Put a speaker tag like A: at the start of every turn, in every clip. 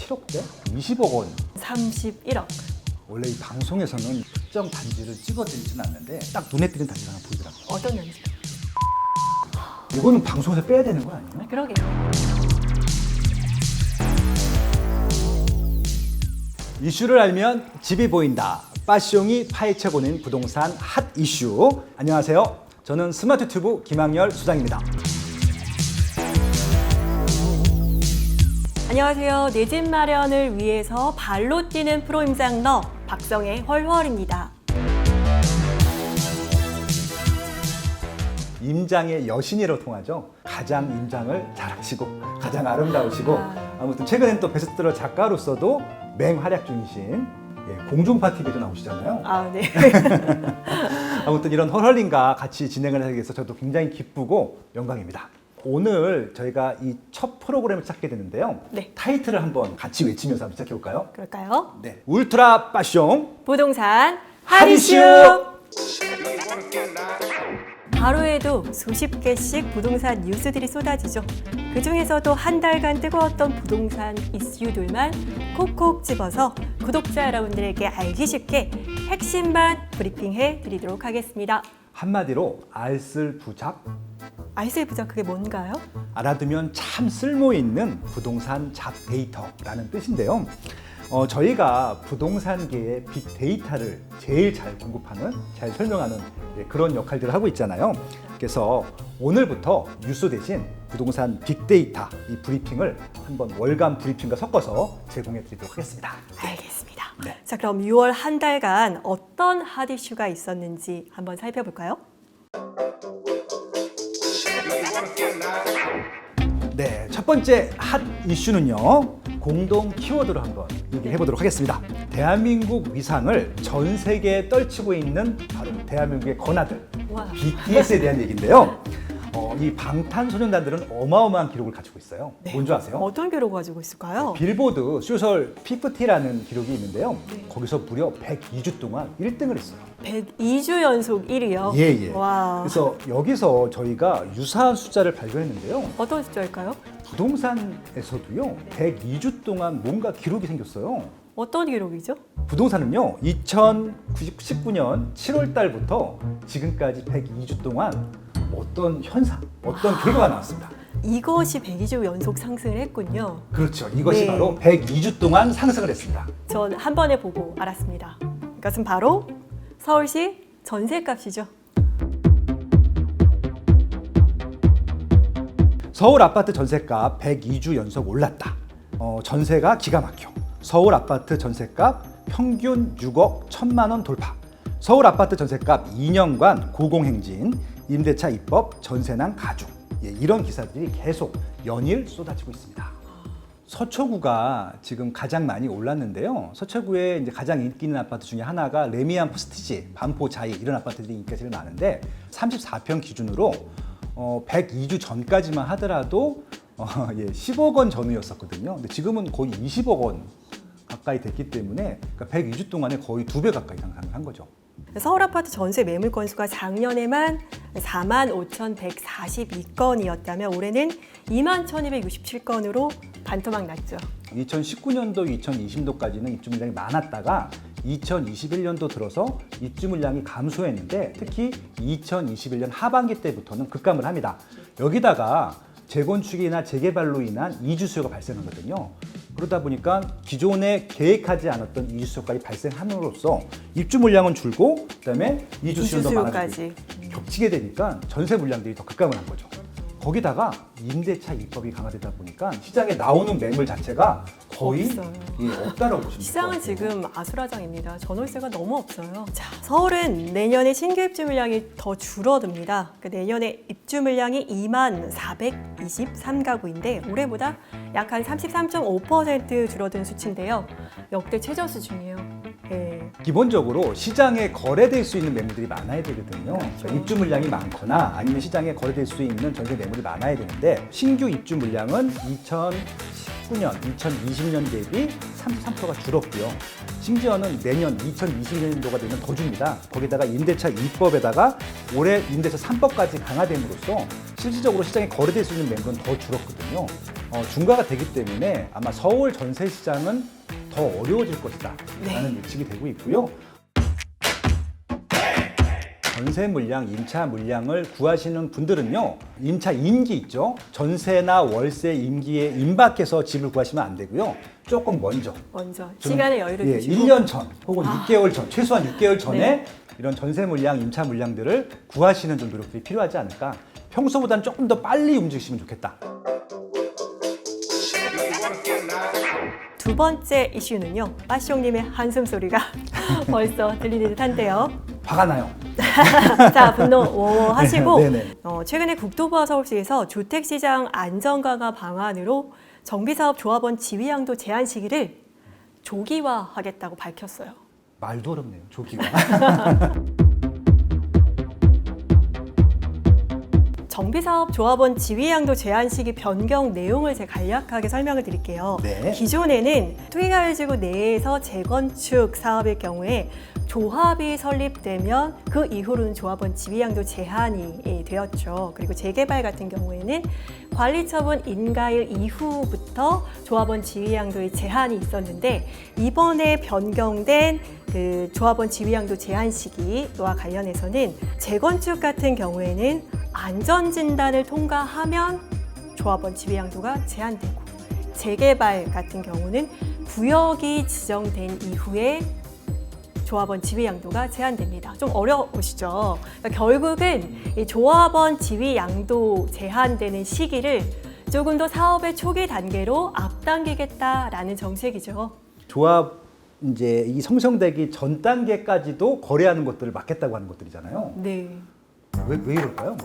A: 7억대? 20억 원.
B: 31억.
A: 원래 이 방송에서는 특정 단지를 찍어드리지는 않는데 딱 눈에 띄는 단지가 하나 보이더라고요.
B: 어떤 연지?
A: 이거는 방송에서 빼야 되는 거 아니에요?
B: 그러게요.
A: 이슈를 알면 집이 보인다. 빠숑이 파헤쳐보는 부동산 핫 이슈. 안녕하세요. 저는 스마트튜브 김학열 수장입니다.
B: 안녕하세요. 내 집 마련을 위해서 발로 뛰는 프로 임장러 박성의 헐헐입니다.
A: 임장의 여신이라고 통하죠. 가장 임장을 잘하시고 가장 아름다우시고 아무튼 최근엔 또 베스트셀러 작가로서도 맹활약 중이신 공중파 TV에도 나오시잖아요.
B: 아, 네.
A: 아무튼 이런 헐헐님과 같이 진행을 하기 위해서 저도 굉장히 기쁘고 영광입니다. 오늘 저희가 이 첫 프로그램을 찾게 되는데요.
B: 네.
A: 타이틀을 한번 같이 외치면서 한번 시작해 볼까요?
B: 그럴까요?
A: 네. 울트라 빠숑
B: 부동산
A: 핫 이슈!
B: 핫이슈! 하루에도 수십 개씩 부동산 뉴스들이 쏟아지죠. 그 중에서도 한 달간 뜨거웠던 부동산 이슈들만 콕콕 집어서 구독자 여러분들에게 알기 쉽게 핵심만 브리핑해 드리도록 하겠습니다.
A: 한마디로 알쓸부잡
B: 알쓸부잡 그게 뭔가요?
A: 알아두면 참 쓸모있는 부동산 잡 데이터라는 뜻인데요. 저희가 부동산계의 빅데이터를 제일 잘 공급하는, 잘 설명하는 그런 역할들을 하고 있잖아요. 그래서 오늘부터 뉴스 대신 부동산 빅데이터 이 브리핑을 한번 월간 브리핑과 섞어서 제공해 드리도록 하겠습니다.
B: 알겠습니다.
A: 네.
B: 자, 그럼 6월 한 달간 어떤 핫 이슈가 있었는지 한번 살펴볼까요?
A: 네, 첫 번째 핫 이슈는요. 공동 키워드로 한번 얘기해 보도록 하겠습니다. 대한민국 위상을 전 세계에 떨치고 있는 바로 대한민국의 건아들
B: 와.
A: BTS에 대한 얘기인데요. 이 방탄소년단들은 어마어마한 기록을 가지고 있어요.
B: 네.
A: 뭔지 아세요?
B: 어떤 기록 가지고 있을까요?
A: 빌보드 소셜 50라는 기록이 있는데요. 거기서 무려 102주 동안 1등을 했어요.
B: 102주 연속 1위요.
A: 예.
B: 와.
A: 그래서 여기서 저희가 유사한 숫자를 발견했는데요.
B: 어떤 숫자일까요?
A: 부동산에서도요. 102주 동안 뭔가 기록이 생겼어요.
B: 어떤 기록이죠?
A: 부동산은요. 2019년 7월 달부터 지금까지 102주 동안 어떤 현상, 어떤 결과가 나왔습니다.
B: 이것이 102주 연속 상승을 했군요.
A: 그렇죠. 이것이
B: 네.
A: 바로 102주 동안 상승을 했습니다.
B: 전 한 번에 보고 알았습니다. 이것은 바로 서울시 전셋값이죠.
A: 서울 아파트 전셋값 102주 연속 올랐다. 전세가 기가 막혀. 서울 아파트 전셋값 평균 6억 1천만 원 돌파. 서울 아파트 전셋값 2년간 고공행진, 임대차 입법, 전세난 가중. 이런 기사들이 계속 연일 쏟아지고 있습니다. 서초구가 지금 가장 많이 올랐는데요. 서초구에 이제 가장 인기 있는 아파트 중에 하나가 레미안 프스티지, 반포 자이 이런 아파트들이 인기가 제일 많은데 34평 기준으로 102주 전까지만 하더라도 10억 원 전후였었거든요. 근데 지금은 거의 20억 원 가까이 됐기 때문에 그러니까 102주 동안에 거의 2배 가까이 상승을 한 거죠.
B: 서울 아파트 전세 매물 건수가 작년에만 45,142건이었다면 올해는 21,267건으로 반토막 났죠.
A: 2019년도, 2020년도까지는 입주 물량이 많았다가 2021년도 들어서 입주 물량이 감소했는데 특히 2021년 하반기 때부터는 급감을 합니다. 여기다가 재건축이나 재개발로 인한 이주 수요가 발생하거든요. 그러다 보니까 기존에 계획하지 않았던 이주 수요까지 발생함으로써 입주 물량은 줄고 그다음에 이주 수요도 많아지고 겹치게 되니까 전세 물량들이 더 급감을 한 거죠. 거기다가 임대차 입법이 강화되다 보니까 시장에 나오는 매물 자체가 거의 없다라고 보시면 돼요.
B: 시장은 지금 아수라장입니다. 전월세가 너무 없어요. 자, 서울은 내년에 신규 입주 물량이 더 줄어듭니다. 내년에 입주 물량이 24,423가구인데 올해보다 약 한 33.5% 줄어든 수치인데요. 역대 최저 수준이에요. 네.
A: 기본적으로 시장에 거래될 수 있는 매물들이 많아야 되거든요. 그러니까 입주 물량이 많거나 아니면 시장에 거래될 수 있는 전세 매물이 많아야 되는데 신규 입주 물량은 2019년, 2020년 대비 33%가 줄었고요. 심지어는 내년 2022년도가 되면 더 줍니다. 거기다가 임대차 입법에다가 올해 임대차 3법까지 강화됨으로써 실질적으로 시장에 거래될 수 있는 매물은 더 줄었거든요. 중과가 되기 때문에 아마 서울 전세 시장은 더 어려워질 것이다 라는 예측이 되고 있고요. 전세 물량, 임차 물량을 구하시는 분들은요, 임차 임기 있죠? 전세나 월세 임기에 임박해서 집을 구하시면 안 되고요. 조금 먼저
B: 시간의 여유를 두시고
A: 1년 전 혹은 6개월 전, 최소한 6개월 전에 이런 전세 물량, 임차 물량들을 구하시는 좀 노력들이 필요하지 않을까. 평소보다는 조금 더 빨리 움직이시면 좋겠다.
B: 두 번째 이슈는요, 빠시용님의 한숨 소리가 벌써 들리는 듯한데요.
A: 화가 나요.
B: 자, 분노 하시고
A: 네네.
B: 최근에 국토부와 서울시에서 주택시장 안전강화 방안으로 정비사업 조합원 지위양도 제한 시기를 조기화하겠다고 밝혔어요.
A: 말도 어렵네요, 조기가.
B: 정비사업 조합원 지위양도 제한 시기 변경 내용을 제가 간략하게 설명을 드릴게요.
A: 네.
B: 기존에는 투기가열지구 내에서 재건축 사업일 경우에 조합이 설립되면 그 이후로는 조합원 지위양도 제한이 되었죠. 그리고 재개발 같은 경우에는 관리처분 인가일 이후부터 조합원 지위양도의 제한이 있었는데, 이번에 변경된 그 조합원 지위양도 제한 시기와 관련해서는 재건축 같은 경우에는 안전진단을 통과하면 조합원 지위양도가 제한되고, 재개발 같은 경우는 구역이 지정된 이후에 조합원 지위양도가 제한됩니다. 좀 어려우시죠? 그러니까 결국은 이 조합원 지위양도 제한되는 시기를 조금 더 사업의 초기 단계로 앞당기겠다라는 정책이죠.
A: 조합 이제 이 형성되기 전 단계까지도 거래하는 것들을 막겠다고 하는 것들이잖아요.
B: 네.
A: 왜 이럴까요?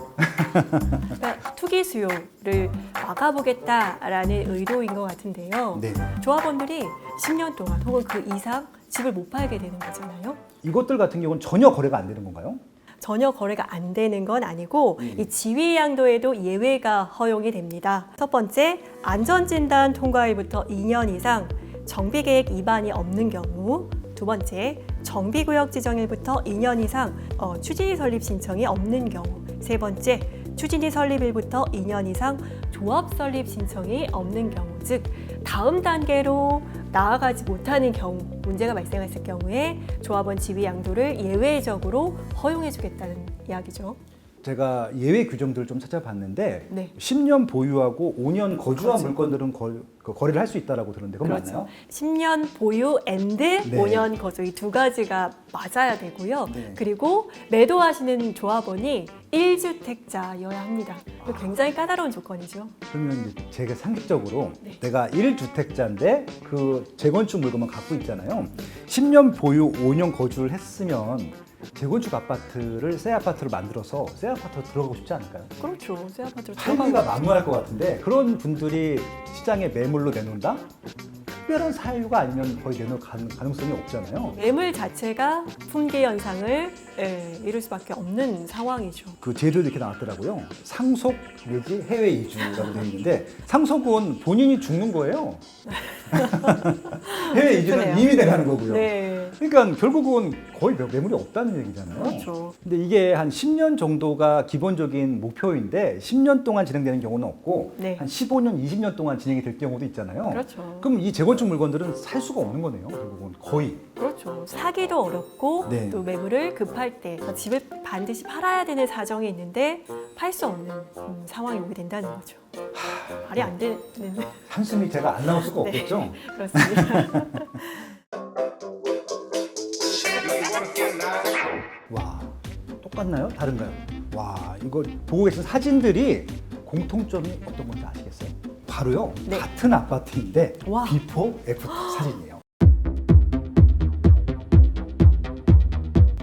B: 그러니까 투기 수요를 막아보겠다라는 의도인 것 같은데요.
A: 네.
B: 조합원들이 10년 동안 혹은 그 이상 집을 못 팔게 되는 거잖아요.
A: 이것들 같은 경우는 전혀 거래가 안 되는 건가요?
B: 전혀 거래가 안 되는 건 아니고 이 지위양도에도 예외가 허용이 됩니다. 첫 번째, 안전진단 통과일부터 2년 이상 정비계획 위반이 없는 경우. 두 번째, 정비구역 지정일부터 2년 이상 추진위 설립 신청이 없는 경우. 세 번째, 추진위 설립일부터 2년 이상 조합 설립 신청이 없는 경우. 즉, 다음 단계로 나아가지 못하는 경우, 문제가 발생했을 경우에 조합원 지위 양도를 예외적으로 허용해 주겠다는 이야기죠.
A: 제가 예외 규정들을 좀 찾아봤는데
B: 네.
A: 10년 보유하고 5년 거주한 물건들은 거래를 할 수 있다라고 들었는데 그건
B: 그렇죠.
A: 맞나요?
B: 10년 보유 앤드 5년 거주, 이 두 가지가 맞아야 되고요.
A: 네.
B: 그리고 매도하시는 조합원이 1주택자여야 합니다. 굉장히 까다로운 조건이죠.
A: 그러면 이제 제가 상식적으로
B: 네.
A: 내가 1주택자인데 그 재건축 물건만 갖고 있잖아요. 10년 보유 5년 거주를 했으면 재건축 아파트를 새 아파트로 만들어서 새 아파트로 들어가고 싶지 않을까요?
B: 그렇죠. 새 아파트로
A: 팔기가 만무할 것 같은데 그런 분들이 시장에 매물로 내놓는다? 특별한 사유가 아니면 거의 내놓을 가능성이 없잖아요.
B: 매물 자체가 품귀 현상을 이룰 수밖에 없는 상황이죠.
A: 그 재료도 이렇게 나왔더라고요. 상속 내지 해외 이주라고 되어 있는데 상속은 본인이 죽는 거예요. 해외 이주는
B: 그러네요.
A: 이미 돼가는 거고요.
B: 네.
A: 그러니까 결국은 거의 매물이 없다는 얘기잖아요.
B: 그렇죠.
A: 근데 이게 한 10년 정도가 기본적인 목표인데 10년 동안 진행되는 경우는 없고
B: 네.
A: 한 15년, 20년 동안 진행이 될 경우도 있잖아요.
B: 그렇죠.
A: 그럼 이 재건축 물건들은 살 수가 없는 거네요. 결국은 거의.
B: 그렇죠. 사기도 어렵고
A: 네.
B: 또 매물을 급할 때 집을 반드시 팔아야 되는 사정이 있는데 팔 수 없는 상황이 오게 된다는 거죠. 말이 안 되는.
A: 한숨이 제가 안 나올 수가
B: 네.
A: 없겠죠.
B: 그렇습니다.
A: 와, 똑같나요? 다른가요? 와, 이거 보고 계신 사진들이 공통점이 어떤 건지 아시겠어요? 바로요.
B: 네.
A: 같은 아파트인데
B: 와.
A: 비포, 애프터 사진이에요.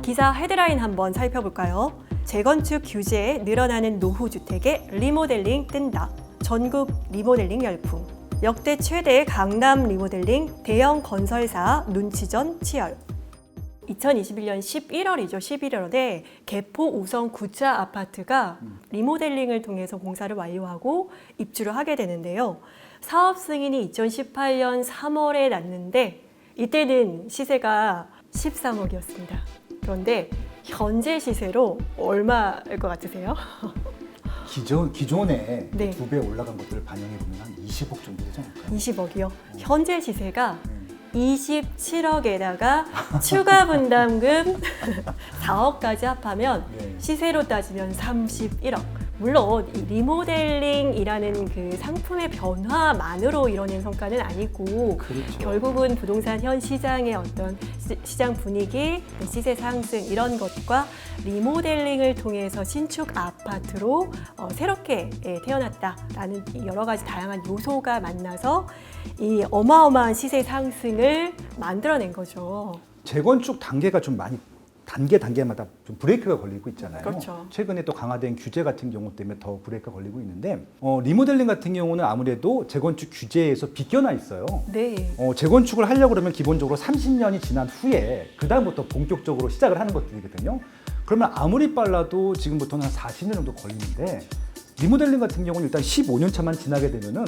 B: 기사 헤드라인 한번 살펴볼까요? 재건축 규제에 늘어나는 노후 주택에 리모델링 뜬다. 전국 리모델링 열풍. 역대 최대 강남 리모델링 대형 건설사 눈치전 치열. 2021년 11월이죠. 11월에 개포 우성 9차 아파트가 리모델링을 통해서 공사를 완료하고 입주를 하게 되는데요. 사업 승인이 2018년 3월에 났는데 이때는 시세가 13억이었습니다. 그런데 현재 시세로 얼마일 것 같으세요?
A: 기존에
B: 네.
A: 2배 올라간 것들을 반영해 보면 한 20억 정도 되지 않을까요?
B: 20억이요. 현재 시세가 27억에다가 추가 분담금 4억까지 합하면
A: 네.
B: 시세로 따지면 31억. 물론 이 리모델링이라는 그 상품의 변화만으로 이뤄낸 성과는 아니고
A: 그렇죠.
B: 결국은 부동산 현 시장의 어떤 시장 분위기, 시세 상승 이런 것과 리모델링을 통해서 신축 아파트로 새롭게 태어났다라는 여러 가지 다양한 요소가 만나서 이 어마어마한 시세 상승을 만들어낸 거죠.
A: 재건축 단계가 좀 많이 단계마다 좀 브레이크가 걸리고 있잖아요.
B: 그렇죠.
A: 최근에 또 강화된 규제 같은 경우 때문에 더 브레이크가 걸리고 있는데 리모델링 같은 경우는 아무래도 재건축 규제에서 비껴나 있어요.
B: 네.
A: 재건축을 하려고 그러면 기본적으로 30년이 지난 후에 그다음부터 본격적으로 시작을 하는 것들이거든요. 그러면 아무리 빨라도 지금부터는 한 40년 정도 걸리는데 리모델링 같은 경우는 일단 15년 차만 지나게 되면은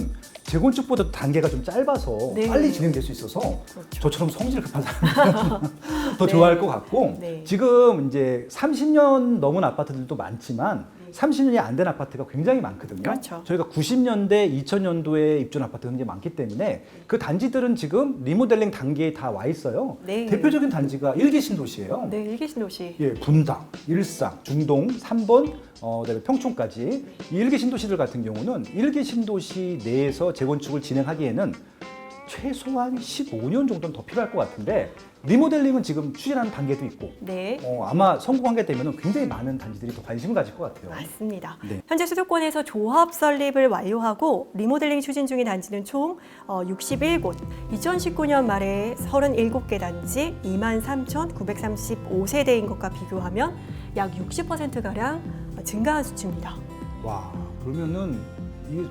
A: 재건축보다 단계가 좀 짧아서
B: 네.
A: 빨리 진행될 수 있어서
B: 그렇죠.
A: 저처럼 성질 급한 사람들은 더
B: 네.
A: 좋아할 것 같고
B: 네.
A: 지금 이제 30년 넘은 아파트들도 많지만 30년이 안 된 아파트가 굉장히 많거든요.
B: 그렇죠.
A: 저희가 90년대, 2000년도에 입주한 아파트가 굉장히 많기 때문에 그 단지들은 지금 리모델링 단계에 다 와 있어요.
B: 네.
A: 대표적인 단지가 일기 신도시예요.
B: 네, 일기 신도시.
A: 예, 분당, 일상, 중동, 3번, 그다음에 평촌까지 이 일기 신도시들 같은 경우는 일기 신도시 내에서 재건축을 진행하기에는 최소한 15년 정도는 더 필요할 것 같은데 리모델링은 지금 추진하는 단계도 있고
B: 네.
A: 아마 성공하게 되면 굉장히 많은 단지들이 더 관심을 가질 것 같아요.
B: 맞습니다.
A: 네.
B: 현재 수도권에서 조합 설립을 완료하고 리모델링 추진 중인 단지는 총 61곳, 2019년 말에 37개 단지 23,935세대인 것과 비교하면 약 60%가량 증가한 수치입니다.
A: 와, 그러면은 이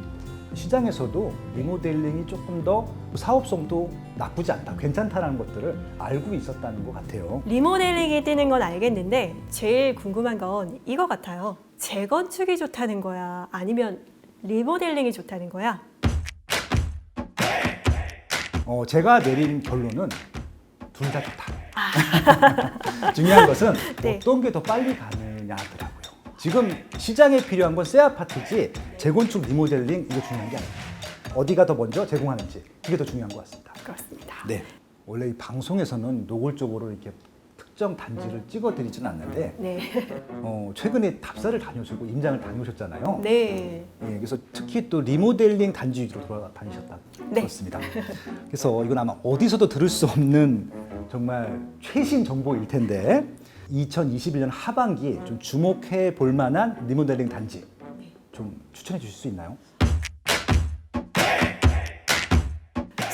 A: 시장에서도 리모델링이 조금 더 사업성도 나쁘지 않다, 괜찮다라는 것들을 알고 있었다는 것 같아요.
B: 리모델링이 뜨는 건 알겠는데 제일 궁금한 건 이거 같아요. 재건축이 좋다는 거야? 아니면 리모델링이 좋다는 거야?
A: 제가 내린 결론은 둘 다 좋다. 중요한 것은
B: 네.
A: 어떤 게 더 빨리 가느냐더라고요. 지금 시장에 필요한 건 새 아파트지 재건축 리모델링 이거 중요한 게 아니에요. 어디가 더 먼저 제공하는지 그게 더 중요한 것 같습니다.
B: 그렇습니다.
A: 네. 원래 이 방송에서는 노골적으로 이렇게 특정 단지를 찍어드리지는 않는데
B: 네.
A: 최근에 답사를 다녀오시고 임장을 다녀오셨잖아요.
B: 네.
A: 예, 그래서 특히 또 리모델링 단지 위주로 돌아다니셨다
B: 네.
A: 들었습니다. 그래서 이건 아마 어디서도 들을 수 없는 정말 최신 정보일 텐데 2021년 하반기 좀 주목해 볼 만한 리모델링 단지 좀 추천해 주실 수 있나요?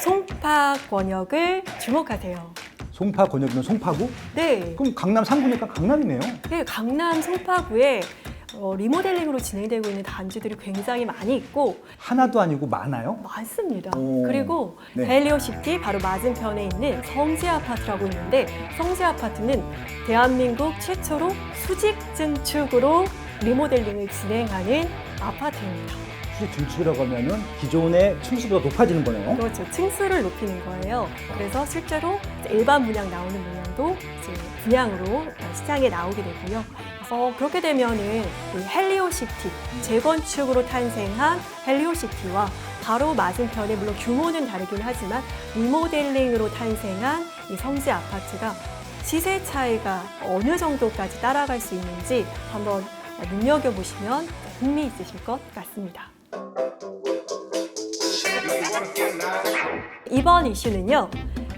B: 송파 권역을 주목하세요.
A: 송파 권역이면 송파구?
B: 네.
A: 그럼 강남 3구니까 강남이네요.
B: 네, 강남 송파구에 리모델링으로 진행되고 있는 단지들이 굉장히 많이 있고
A: 하나도 아니고 많아요?
B: 많습니다.
A: 오.
B: 그리고
A: 네.
B: 헬리오시티 바로 맞은편에 있는 성지 아파트라고 있는데 성지 아파트는 대한민국 최초로 수직 증축으로 리모델링을 진행하는 아파트입니다.
A: 수직 증축이라고 하면은 기존의 층수보다 높아지는 거네요.
B: 그렇죠. 층수를 높이는 거예요. 그래서 실제로 일반 분양 나오는 물량도 이제 분양으로 시장에 나오게 되고요. 그렇게 되면은 이 헬리오시티 재건축으로 탄생한 헬리오시티와 바로 맞은편에 물론 규모는 다르긴 하지만 리모델링으로 탄생한 이 성지 아파트가 시세 차이가 어느 정도까지 따라갈 수 있는지 한번 눈여겨보시면 흥미있으실 것 같습니다. 이번 이슈는요,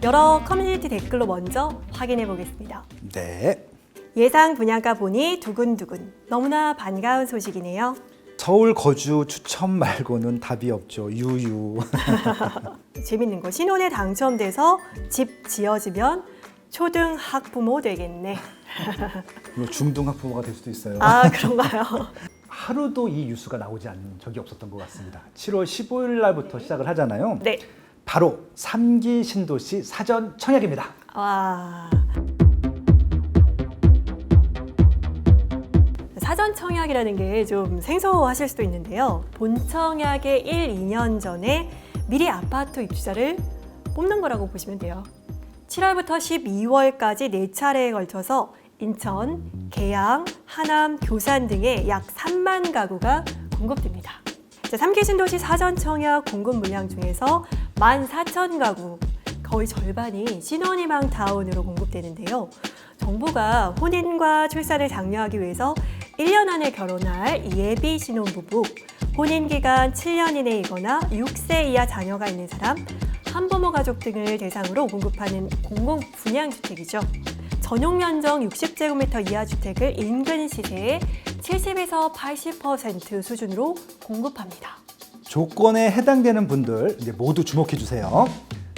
B: 여러 커뮤니티 댓글로 먼저 확인해 보겠습니다.
A: 네.
B: 예상 분양가 보니 두근두근. 너무나 반가운 소식이네요.
A: 서울 거주 추천 말고는 답이 없죠. 유유.
B: 재밌는 거. 신혼에 당첨돼서 집 지어지면 초등 학부모 되겠네.
A: 중등 학부모가 될 수도 있어요.
B: 아, 그런가요?
A: 하루도 이 뉴스가 나오지 않는 적이 없었던 것 같습니다. 7월 15일 날부터 시작을 하잖아요.
B: 네.
A: 바로 3기 신도시 사전 청약입니다.
B: 와. 사전 청약이라는 게 좀 생소하실 수도 있는데요. 본 청약의 1, 2년 전에 미리 아파트 입주자를 뽑는 거라고 보시면 돼요. 7월부터 12월까지 4차례에 걸쳐서 인천, 계양, 하남, 교산 등의 약 3만 가구가 공급됩니다. 자, 3기 신도시 사전 청약 공급 물량 중에서 14,000가구, 거의 절반이 신혼희망 타운으로 공급되는데요. 정부가 혼인과 출산을 장려하기 위해서 1년 안에 결혼할 예비 신혼부부, 혼인기간 7년 이내이거나 6세 이하 자녀가 있는 사람, 한부모 가족 등을 대상으로 공급하는 공공분양주택이죠. 전용 면적 60제곱미터 이하 주택을 인근 시세의 70에서 80% 수준으로 공급합니다.
A: 조건에 해당되는 분들 이제 모두 주목해 주세요.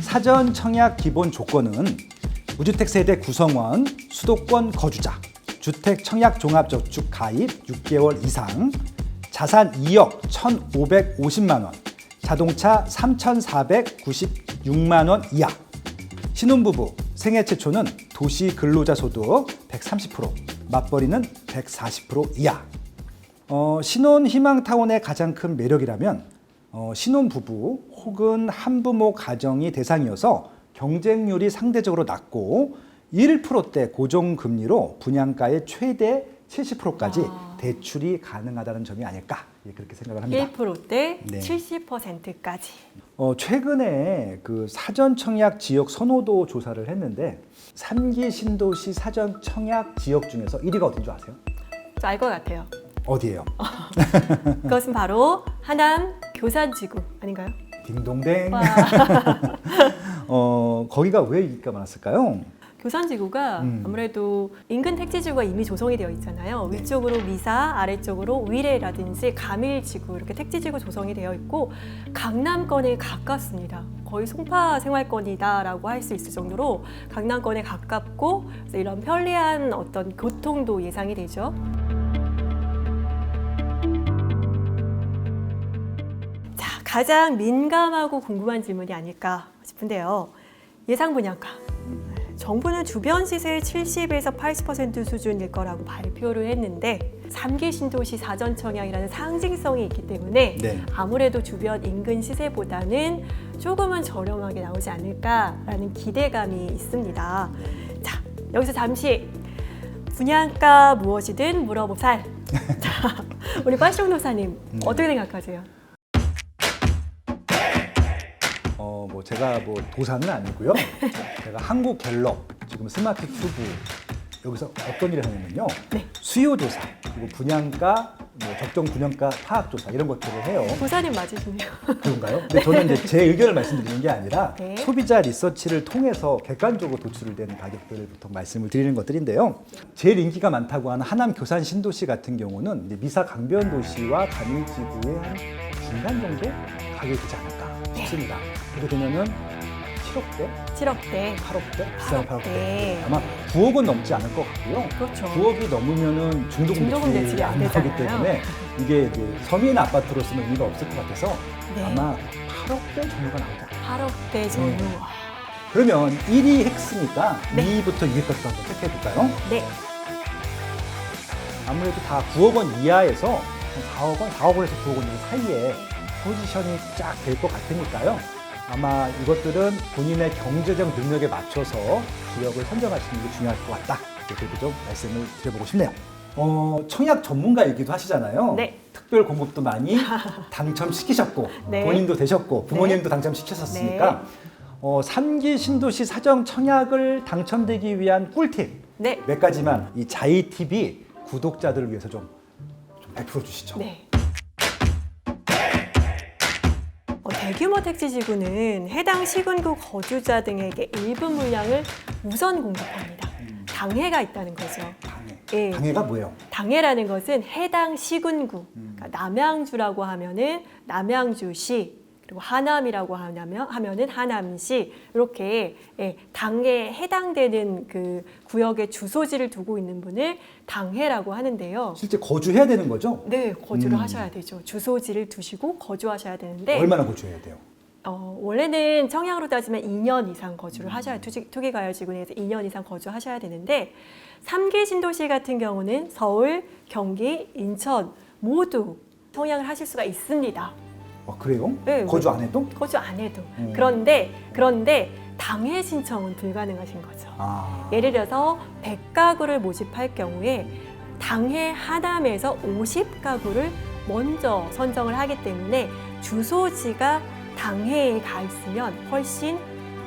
A: 사전 청약 기본 조건은 무주택 세대 구성원, 수도권 거주자, 주택 청약 종합저축 가입 6개월 이상, 자산 2억 1,550만 원, 자동차 3,496만 원 이하, 신혼부부 생애 최초는 도시 근로자 소득 130%, 맞벌이는 140% 이하. 신혼 희망타운의 가장 큰 매력이라면 신혼부부 혹은 한부모 가정이 대상이어서 경쟁률이 상대적으로 낮고 1%대 고정금리로 분양가의 최대 70%까지 대출이 가능하다는 점이 아닐까 그렇게 생각을 합니다.
B: 1%대
A: 네.
B: 70%까지.
A: 최근에 그 사전 청약 지역 선호도 조사를 했는데 3기 신도시 사전 청약 지역 중에서 1위가 어딘 줄 아세요?
B: 저 알 것 같아요.
A: 어디예요?
B: 그것은 바로 하남 교산지구 아닌가요?
A: 딩동댕.
B: 와.
A: 거기가 왜 인기가 많았을까요?
B: 교산지구가 아무래도 인근 택지지구가 이미 조성이 되어 있잖아요.
A: 네.
B: 위쪽으로 미사, 아래쪽으로 위례라든지 가밀지구 이렇게 택지지구 조성이 되어 있고 강남권에 가깝습니다. 거의 송파 생활권이다라고 할 수 있을 정도로 강남권에 가깝고 그래서 이런 편리한 어떤 교통도 예상이 되죠. 자, 가장 민감하고 궁금한 질문이 아닐까 싶은데요. 예상 분양가. 정부는 주변 시세의 70에서 80% 수준일 거라고 발표를 했는데 3기 신도시 사전 청약이라는 상징성이 있기 때문에
A: 네.
B: 아무래도 주변 인근 시세보다는 조금은 저렴하게 나오지 않을까라는 기대감이 있습니다. 자, 여기서 잠시 분양가 무엇이든 물어보살. 자, 우리 파쇼노사님 어떻게 생각하세요?
A: 제가 도사는 아니고요. 제가 한국갤럽 지금 스마트 큐브 여기서 어떤 일을 하냐면요.
B: 네.
A: 수요 조사 그리고 분양가, 적정 분양가 파악 조사 이런 것들을 해요.
B: 도사님 맞으시네요.
A: 그런가요? 근데 저는 이제 제 의견을 말씀드리는 게 아니라
B: 네.
A: 소비자 리서치를 통해서 객관적으로 도출된 가격들을 보통 말씀을 드리는 것들인데요. 제일 인기가 많다고 하는 하남 교산 신도시 같은 경우는 이제 미사 강변 도시와 가밀지구의 한 중간 정도 가격이 되지 않을까 싶습니다. 그렇게 되면은 7억대,
B: 7억대.
A: 8억대, 비싼
B: 8억대.
A: 8억대. 아마 9억은 넘지 않을 것 같고요.
B: 그렇죠.
A: 9억이 넘으면은 중도금 대출이 안 나오기
B: 되잖아요.
A: 때문에 이게 이제 서민 아파트로 쓰면 의미가 없을 것 같아서
B: 네.
A: 아마 8억대 정도가 나오지 않을까.
B: 8억대 정도.
A: 네. 그러면 1위 핵스니까
B: 네.
A: 2위부터 2위까지 한번 체크해 볼까요?
B: 네.
A: 아무래도 다 9억 원 이하에서 한 4억 원, 4억 원에서 9억 원 사이에 포지션이 쫙 될 것 같으니까요. 아마 이것들은 본인의 경제적 능력에 맞춰서 지역을 선정하시는 게 중요할 것 같다. 그렇게 좀 말씀을 드려보고 싶네요. 청약 전문가이기도 하시잖아요.
B: 네.
A: 특별 공급도 많이 당첨시키셨고
B: 네.
A: 본인도 되셨고 부모님도 당첨시키셨으니까 3기 신도시 사전 청약을 당첨되기 위한 꿀팁
B: 네.
A: 몇 가지만 이 자이TV 구독자들을 위해서 좀 베풀어 주시죠.
B: 네. 대규모 택지지구는 해당 시군구 거주자 등에게 일부 물량을 우선 공급합니다. 당해가 있다는 거죠.
A: 당해.
B: 예.
A: 당해가 뭐예요?
B: 당해라는 것은 해당 시군구, 그러니까 남양주라고 하면은 남양주시, 그리고 하남이라고 하면은 하남시 이렇게 당해에 해당되는 그 구역의 주소지를 두고 있는 분을 당해라고 하는데요.
A: 실제 거주해야 되는 거죠?
B: 네, 거주를 하셔야 되죠. 주소지를 두시고 거주하셔야 되는데
A: 얼마나 거주해야 돼요?
B: 원래는 청약으로 따지면 2년 이상 거주를 하셔야 투기과열지구에서 2년 이상 거주하셔야 되는데 3기 신도시 같은 경우는 서울, 경기, 인천 모두 청약을 하실 수가 있습니다.
A: 그래요?
B: 네,
A: 거주 안 해도?
B: 거주 안 해도. 그런데 당해 신청은 불가능하신 거죠. 예를 들어서 100가구를 모집할 경우에 당해 하남에서 50가구를 먼저 선정을 하기 때문에 주소지가 당해에 가 있으면 훨씬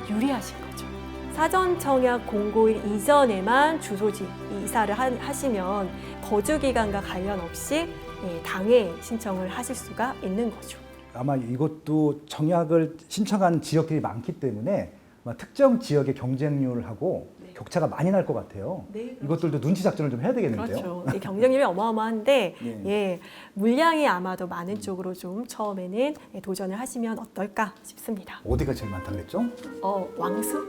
B: 유리하신 거죠. 사전 청약 공고일 이전에만 주소지 이사를 하시면 거주 기간과 관련 없이 당해 신청을 하실 수가 있는 거죠.
A: 아마 이것도 청약을 신청한 지역들이 많기 때문에 아마 특정 지역의 경쟁률하고 격차가 많이 날 것 같아요.
B: 네, 그렇죠.
A: 이것들도 눈치 작전을 좀 해야 되겠는데요.
B: 그렇죠. 이 경쟁률이 어마어마한데
A: 네.
B: 예, 물량이 아마도 많은 쪽으로 좀 처음에는 도전을 하시면 어떨까 싶습니다.
A: 어디가 제일 많다고 그랬죠?
B: 왕수?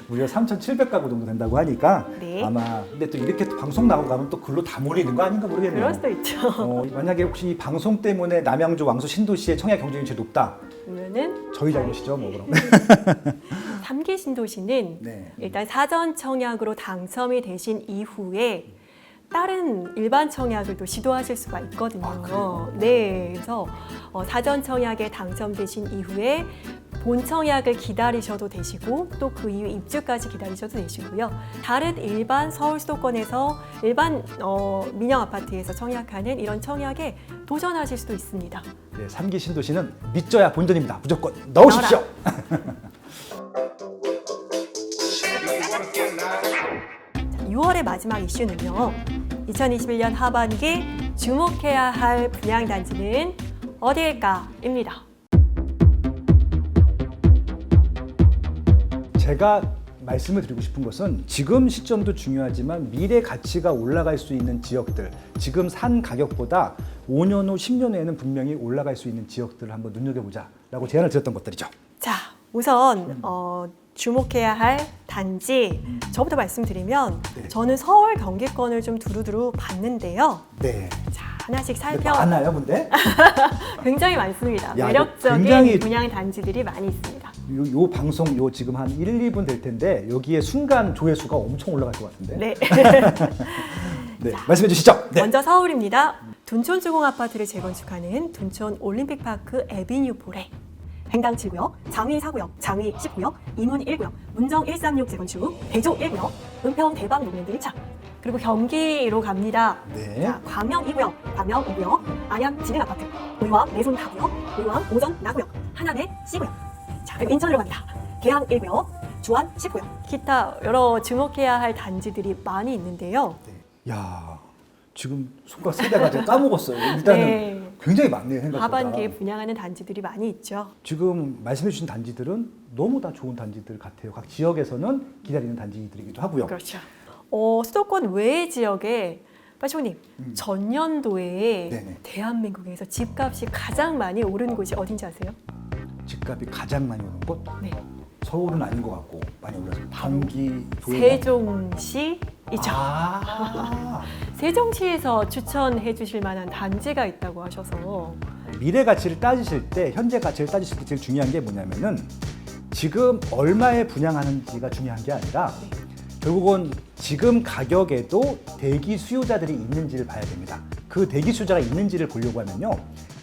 A: 무려 3,700가구 정도 된다고 하니까
B: 네.
A: 아마 근데 또 이렇게 또 방송 나오고 가면 또 글로 다 몰리는 거 아닌가 모르겠네요.
B: 그럴 수도 있죠.
A: 만약에 혹시 이 방송 때문에 남양주, 왕수, 신도시의 청약 경쟁률이 제일 높다.
B: 그러면은
A: 저희 잘못이죠, 뭐 그럼.
B: 3기 신도시는
A: 네.
B: 일단 사전 청약으로 당첨이 되신 이후에 다른 일반 청약을 또 시도하실 수가 있거든요.
A: 아, 그래요?
B: 네, 그래서 사전 청약에 당첨되신 이후에 본 청약을 기다리셔도 되시고 또 그 이후 입주까지 기다리셔도 되시고요. 다른 일반 서울 수도권에서 일반 민영 아파트에서 청약하는 이런 청약에 도전하실 수도 있습니다.
A: 네, 3기 신도시는 믿져야 본전입니다. 무조건 넣으십시오.
B: 6월의 마지막 이슈는요. 2021년 하반기 주목해야 할 분양단지는 어디일까?입니다.
A: 제가 말씀을 드리고 싶은 것은 지금 시점도 중요하지만 미래 가치가 올라갈 수 있는 지역들, 지금 산 가격보다 5년 후, 10년 후에는 분명히 올라갈 수 있는 지역들을 한번 눈여겨보자라고 제안을 드렸던 것들이죠.
B: 자, 우선 주목해야 할 단지 저부터 말씀드리면
A: 네.
B: 저는 서울 경기권을 좀 두루두루 봤는데요.
A: 네.
B: 자, 하나씩
A: 근데 많아요, 근데?
B: 굉장히 많습니다.
A: 야,
B: 매력적인
A: 굉장히-
B: 분양 단지들이 많이 있습니다.
A: 요 방송 지금 한 1, 2분 될 텐데 여기에 순간 조회수가 엄청 올라갈 것 같은데.
B: 네.
A: 네, 말씀해 주시죠. 네.
B: 먼저 서울입니다. 둔촌 주공 아파트를 재건축하는 둔촌 올림픽파크 에비뉴 볼에 행당 7구역, 장위 4구역, 장위 10구역, 이문 1구역, 문정 136 재건축, 대조 1구역, 은평 대방 노면드 1차. 그리고 경기로 갑니다.
A: 네.
B: 자, 광명 2구역, 광명 5구역, 안양 진흥 아파트, 의왕 내손 4구역, 의왕 오전 나구역, 하남의 C구역. 자, 그리고 인천으로 갑니다. 계양 1구역, 주안 10구역. 기타 여러 주목해야 할 단지들이 많이 있는데요.
A: 네. 야, 지금 손가락 세 대가 제가 까먹었어요. 일단은
B: 네.
A: 굉장히 많네요, 생각보다.
B: 하반기에 분양하는 단지들이 많이 있죠.
A: 지금 말씀해 주신 단지들은 너무 다 좋은 단지들 같아요. 각 지역에서는 기다리는 단지들이기도 하고요.
B: 그렇죠. 수도권 외의 지역에 빠쇼님 전년도에
A: 네네.
B: 대한민국에서 집값이 가장 많이 오른 곳이 어딘지 아세요?
A: 집값이 가장 많이 오른 곳?
B: 네,
A: 서울은 아닌 것 같고 많이 올라서 경기,
B: 세종시이죠.
A: 아,
B: 세종시에서 추천해 주실 만한 단지가 있다고 하셔서
A: 미래 가치를 따지실 때, 현재 가치를 따지실 때 제일 중요한 게 뭐냐면은 지금 얼마에 분양하는지가 중요한 게 아니라 결국은 지금 가격에도 대기 수요자들이 있는지를 봐야 됩니다. 그 대기 수요자가 있는지를 보려고 하면요,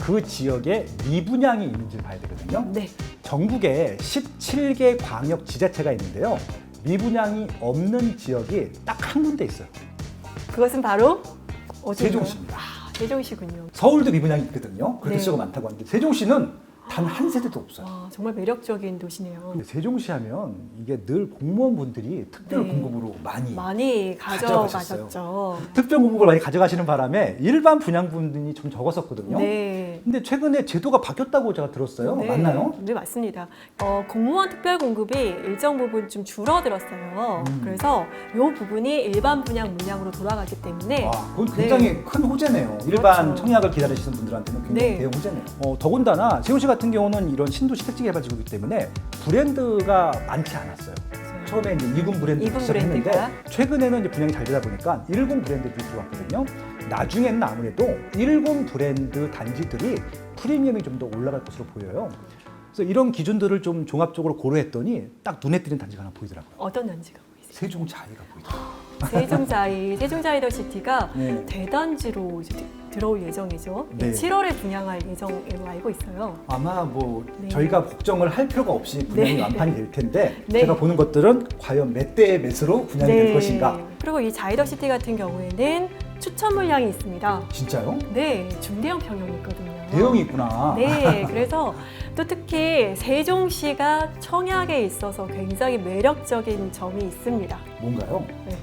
A: 그 지역에 미분양이 있는지를 봐야 되거든요.
B: 네,
A: 전국에 17개 광역 지자체가 있는데요, 미분양이 없는 지역이 딱 한 군데 있어요.
B: 그것은 바로 어디인가요?
A: 세종시입니다.
B: 세종시군요.
A: 서울도 미분양이 있거든요. 그렇게
B: 네.
A: 수요가 많다고 하는데 세종시는 단 한 세대도 없어요.
B: 와, 정말 매력적인 도시네요.
A: 근데 세종시 하면 이게 늘 공무원분들이 특별
B: 네.
A: 공급으로
B: 많이
A: 가져가셨어요.
B: 가져가셨죠.
A: 특별 공급을 많이 가져가시는 바람에 일반 분양분이 좀 적었었거든요.
B: 네.
A: 근데 최근에 제도가 바뀌었다고 제가 들었어요.
B: 네,
A: 맞나요?
B: 네, 맞습니다. 공무원 특별 공급이 일정 부분 좀 줄어들었어요. 그래서 이 부분이 일반 분양 물량으로 돌아가기 때문에
A: 와, 그건 굉장히 큰 호재네요. 일반
B: 그렇죠.
A: 청약을 기다리시는 분들한테는 굉장히
B: 네.
A: 대형 호재네요. 더군다나 세종시 같은 경우는 이런 신도시 택지 개발지구이기 때문에 브랜드가 많지 않았어요. 처음에 이제 2군 브랜드
B: 이군
A: 시작했는데
B: 브랜드가?
A: 최근에는 이제 분양이 잘 되다 보니까 1군 브랜드들이 들어왔거든요. 나중에는 아무래도 1군 브랜드 단지들이 프리미엄이 좀 더 올라갈 것으로 보여요. 그래서 이런 기준들을 좀 종합적으로 고려했더니 딱 눈에 띄는 단지가 하나 보이더라고요.
B: 어떤 단지가 보이세요?
A: 세종자이가 보이더라고요.
B: 세종자이더시티가
A: 네.
B: 대단지로 이제 들어올 예정이죠.
A: 네.
B: 7월에 분양할 예정으로 알고 있어요.
A: 아마 뭐
B: 네.
A: 저희가 걱정을 할 필요가 없이 분양이
B: 네.
A: 완판이 될 텐데
B: 네.
A: 제가 보는 것들은 과연 몇 대의 매수로 분양이 될 것인가.
B: 그리고 이 자이더시티 같은 경우에는 추천 물량이 있습니다.
A: 진짜요?
B: 네, 중대형 평형이 있거든요.
A: 대형이 있구나.
B: 네, 그래서 또 특히 세종시가 청약에 있어서 굉장히 매력적인 점이 있습니다.
A: 뭔가요?
B: 네,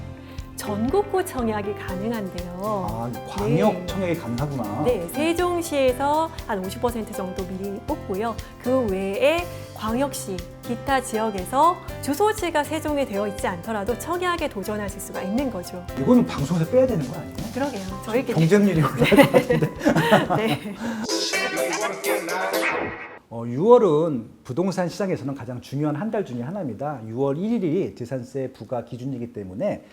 B: 전국구 청약이 가능한데요.
A: 아, 광역
B: 네.
A: 청약이 가능하구나.
B: 네, 세종시에서 한 50% 정도 미리 뽑고요. 그 외에 광역시, 기타 지역에서 주소지가 세종에 되어 있지 않더라도 청약에 도전하실 수가 있는 거죠.
A: 이거는 방송에서 빼야 되는 거 아니에요?
B: 그러게요. 저희끼리.
A: 경쟁률이 올라갈 것 같은데.
B: 네.
A: 6월은 부동산 시장에서는 가장 중요한 한 달 중에 하나입니다. 6월 1일이 재산세 부과 기준이기 때문에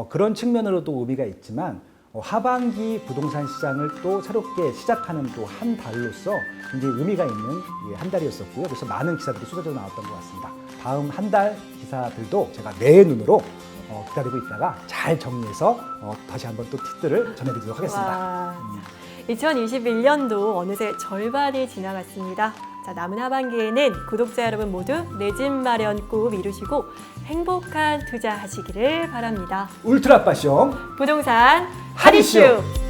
A: 그런 측면으로도 의미가 있지만 하반기 부동산 시장을 또 새롭게 시작하는 또 한 달로서 굉장히 의미가 있는 한 달이었었고요. 그래서 많은 기사들이 쏟아져 나왔던 것 같습니다. 다음 한 달 기사들도 제가 내 눈으로 기다리고 있다가 잘 정리해서 다시 한번 또 팁들을 전해드리도록 하겠습니다.
B: 와, 2021년도 어느새 절반이 지나갔습니다. 자, 남은 하반기에는 구독자 여러분 모두 내 집 마련 꼭 이루시고 행복한 투자하시기를 바랍니다.
A: 울트라 빠숑
B: 부동산
A: 하디슈!
B: 하디슈!